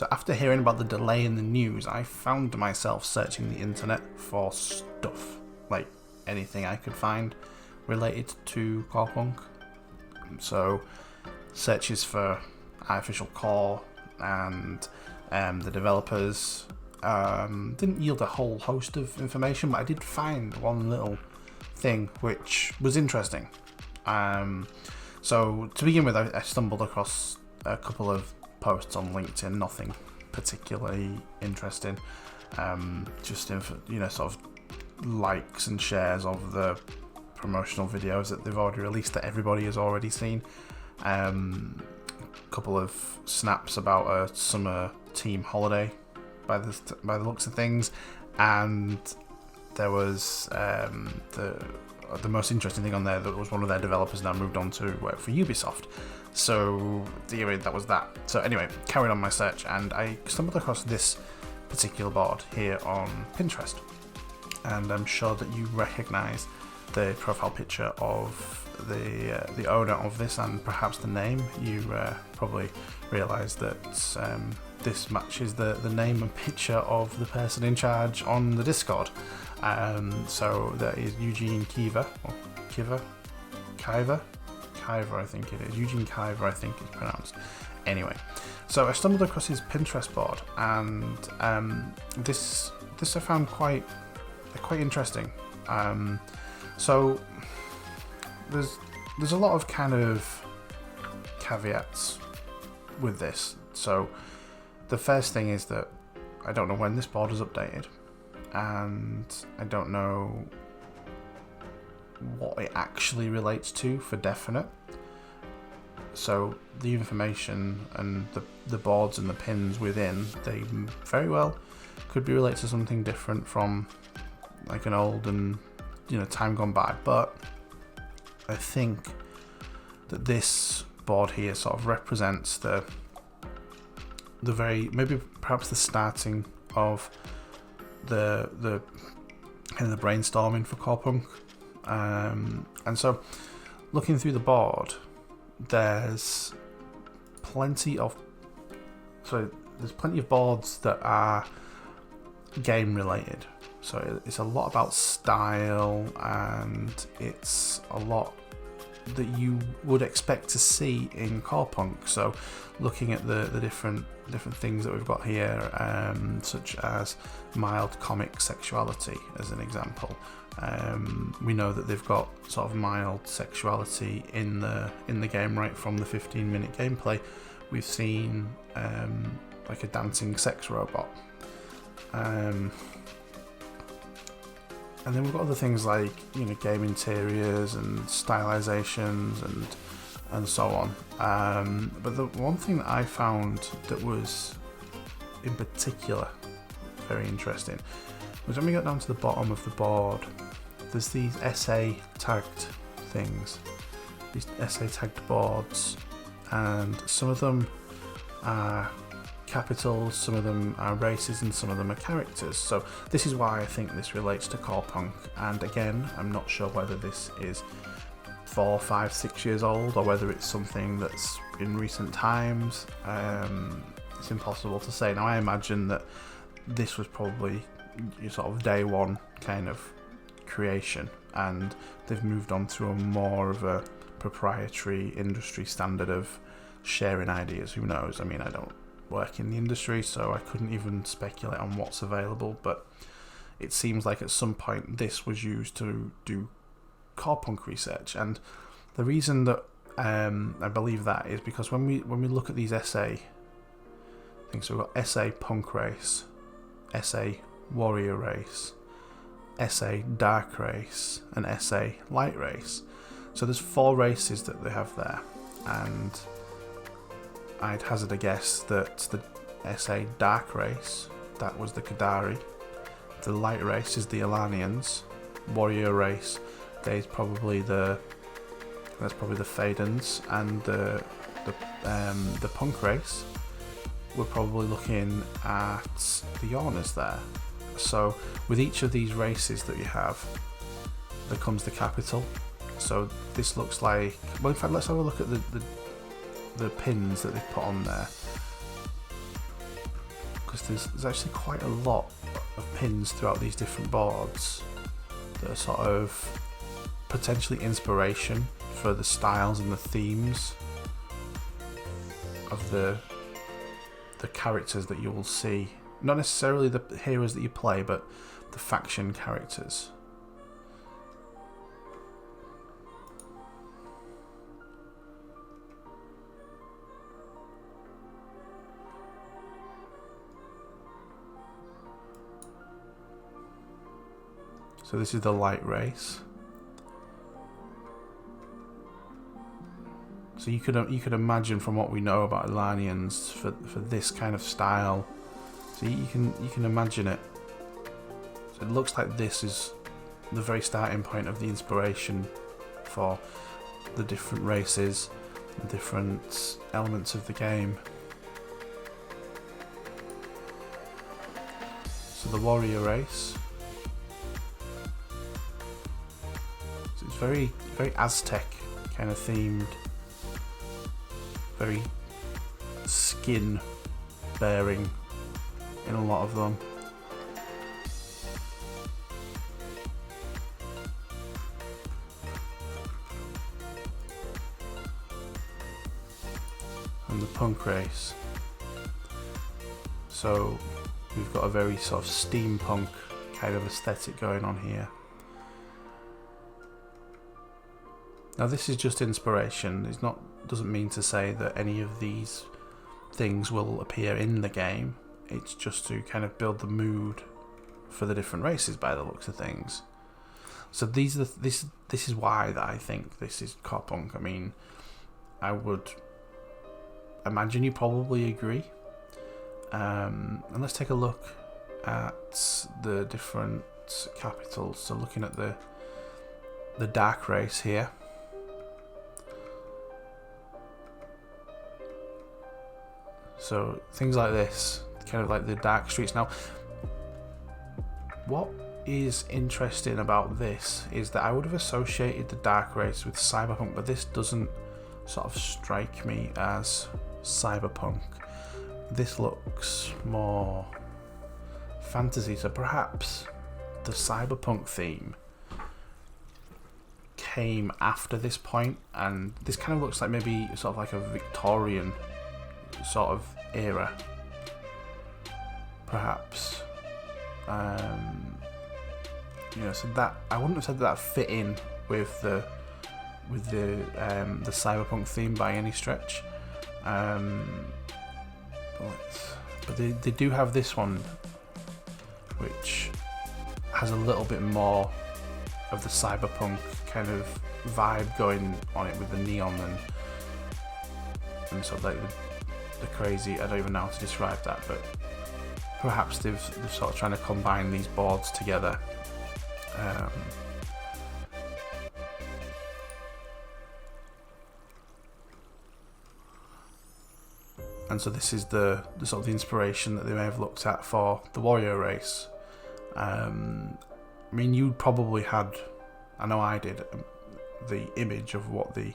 So after hearing about the delay in the news, I found myself searching the internet for stuff, like anything I could find related to Corepunk. So searches for Artificial Core and the developers didn't yield a whole host of information, but I did find one little thing which was interesting. So to begin with, I stumbled across a couple of posts on LinkedIn, nothing particularly interesting, just sort of likes and shares of the promotional videos that they've already released that everybody has already seen. Couple of snaps about a summer team holiday by the looks of things, and there was the most interesting thing on there that was one of their developers now moved on to work for Ubisoft. So that was that. So anyway, carried on my search, and I stumbled across this particular board here on Pinterest, and I'm sure that you recognise the profile picture of the owner of this, and perhaps the name. You probably realise that this matches the name and picture of the person in charge on the Discord. So that is Eugene Kiva, or Kiva, I think it is. Eugene Kiva, I think it's pronounced. Anyway, so I stumbled across his Pinterest board, and this I found quite interesting. So there's a lot of kind of caveats with this. So the first thing is that I don't know when this board is updated, and I don't know what it actually relates to for definite. So the information and the boards and the pins within, they very well could be related to something different from like an old and time gone by. But I think that this board here sort of represents the perhaps the starting of the kind of the brainstorming for Corepunk. And so looking through the board, there's plenty of boards that are game related. So it's a lot about style, and it's a lot that you would expect to see in Corepunk. So looking at the different things that we've got here, such as mild comic sexuality as an example. We know that they've got sort of mild sexuality in the game right from the 15-minute gameplay. We've seen like a dancing sex robot. And then we've got other things like game interiors and stylizations and so on. But the one thing that I found that was in particular very interesting was when we got down to the bottom of the board, there's these SA tagged things, these SA tagged boards, and some of them are capitals, some of them are races, and some of them are characters. So this is why I think this relates to Corepunk. And again, I'm not sure whether this is 4, 5, 6 years old, or whether it's something that's in recent times. It's impossible to say. Now I imagine that this was probably your sort of day one kind of creation, and they've moved on to a more of a proprietary industry standard of sharing ideas. Who knows? I mean, I don't work in the industry, so I couldn't even speculate on what's available, but it seems like at some point this was used to do Corepunk research. And the reason that I believe that is because when we look at these SA things, so we've got SA Punk Race, SA Warrior Race, SA Dark Race, and SA Light Race. So there's 4 races that they have there, and I'd hazard a guess that the SA Dark Race, that was the Kadari. The Light Race is the Alanians. Warrior Race, that's probably the Fadens, and the Punk Race, we're probably looking at the Yawners there. So with each of these races that you have, there comes the capital. So this looks like, well, in fact, let's have a look at the pins that they've put on there. because there's actually quite a lot of pins throughout these different boards that are sort of potentially inspiration for the styles and the themes of the characters that you will see. Not necessarily the heroes that you play, but the faction characters. So this is the light race. So you could imagine from what we know about Ilanians for this kind of style. So you can imagine it. So it looks like this is the very starting point of the inspiration for the different races and different elements of the game. So the warrior race. So it's very Aztec kind of themed. Very skin bearing in a lot of them. And the punk race. So we've got a very sort of steampunk kind of aesthetic going on here. Now this is just inspiration. Doesn't mean to say that any of these things will appear in the game. It's just to kind of build the mood for the different races by the looks of things. So this is why that I think this is Corepunk. I mean, I would imagine you probably agree. And let's take a look at the different capitals. So looking at the dark race here. So things like this, kind of like the dark streets. Now, what is interesting about this is that I would have associated the dark race with cyberpunk, but this doesn't sort of strike me as cyberpunk. This looks more fantasy, so perhaps the cyberpunk theme came after this point, and this kind of looks like maybe sort of like a Victorian sort of era, perhaps. So that I wouldn't have said that fit in with the cyberpunk theme by any stretch. But they do have this one, which has a little bit more of the cyberpunk kind of vibe going on it with the neon and sort of like the crazy. I don't even know how to describe that, but perhaps they've sort of trying to combine these boards together. And so this is the sort of the inspiration that they may have looked at for the warrior race. I mean, you probably had, I know I did, the image of what the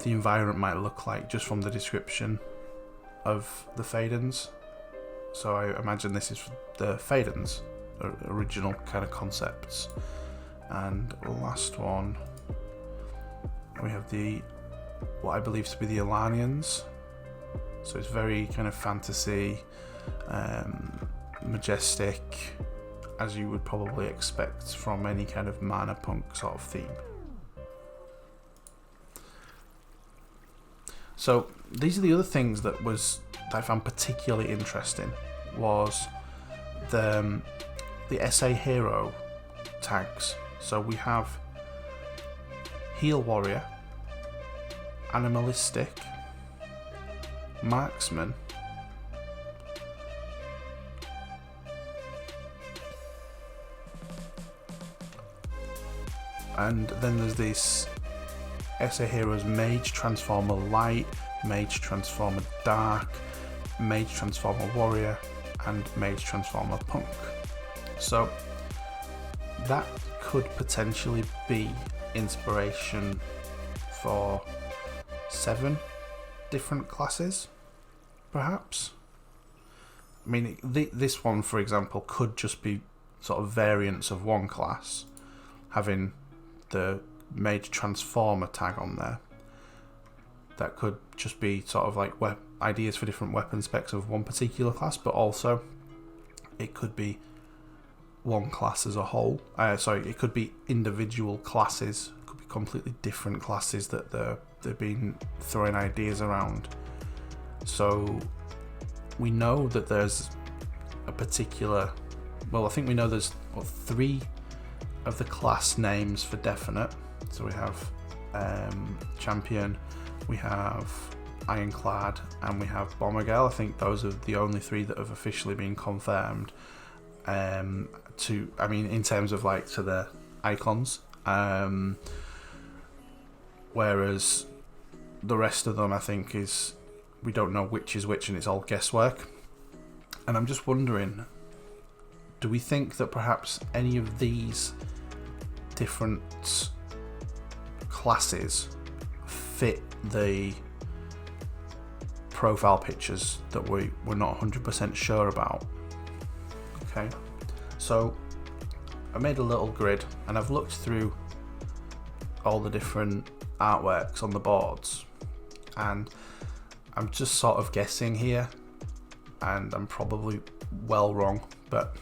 environment might look like just from the description of the Fadens. So I imagine this is the Fadens' original kind of concepts. And last one, we have what I believe to be the Ilanians. So it's very kind of fantasy, majestic, as you would probably expect from any kind of mana punk sort of theme. So these are the other things that I found particularly interesting, was the SA hero tags. So we have heal warrior, animalistic, marksman, and then there's this SA heroes mage, transformer light, mage, transformer dark, mage, transformer warrior, and mage, transformer punk. So that could potentially be inspiration for 7 different classes, perhaps. I mean, this one, for example, could just be sort of variants of one class, having the made transformer tag on there. That could just be sort of like ideas for different weapon specs of one particular class, but also it could be one class as a whole. It could be individual classes, it could be completely different classes that they've been throwing ideas around. So we know that there's a particular, I think we know there's 3 of the class names for definite. So we have Champion, we have Ironclad, and we have Bomber Girl. I think those are the only 3 that have officially been confirmed. In terms of like to the icons. Whereas the rest of them, I think, we don't know which is which, and it's all guesswork. And I'm just wondering, do we think that perhaps any of these different classes fit the profile pictures that we're not 100% sure about? Okay, so I made a little grid and I've looked through all the different artworks on the boards, and I'm just sort of guessing here, and I'm probably well wrong, but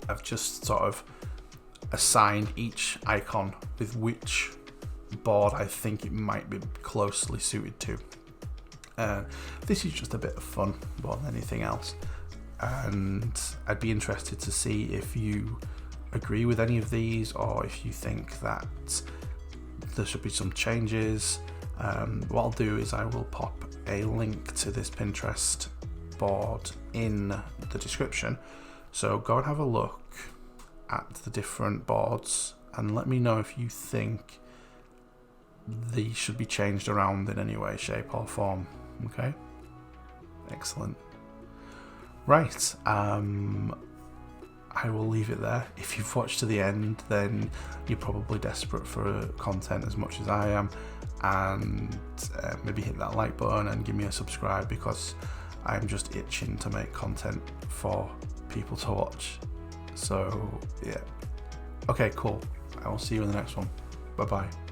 I've just sort of assigned each icon with which board I think it might be closely suited to. This is just a bit of fun more than anything else, and I'd be interested to see if you agree with any of these, or if you think that there should be some changes. What I'll do is I will pop a link to this Pinterest board in the description, so go and have a look at the different boards and let me know if you think these should be changed around in any way, shape or form. Okay, excellent. Right, I will leave it there. If you've watched to the end, then you're probably desperate for content as much as I am, and maybe hit that like button and give me a subscribe, because I'm just itching to make content for people to watch. So yeah, okay, cool. I will see you in the next one. Bye bye.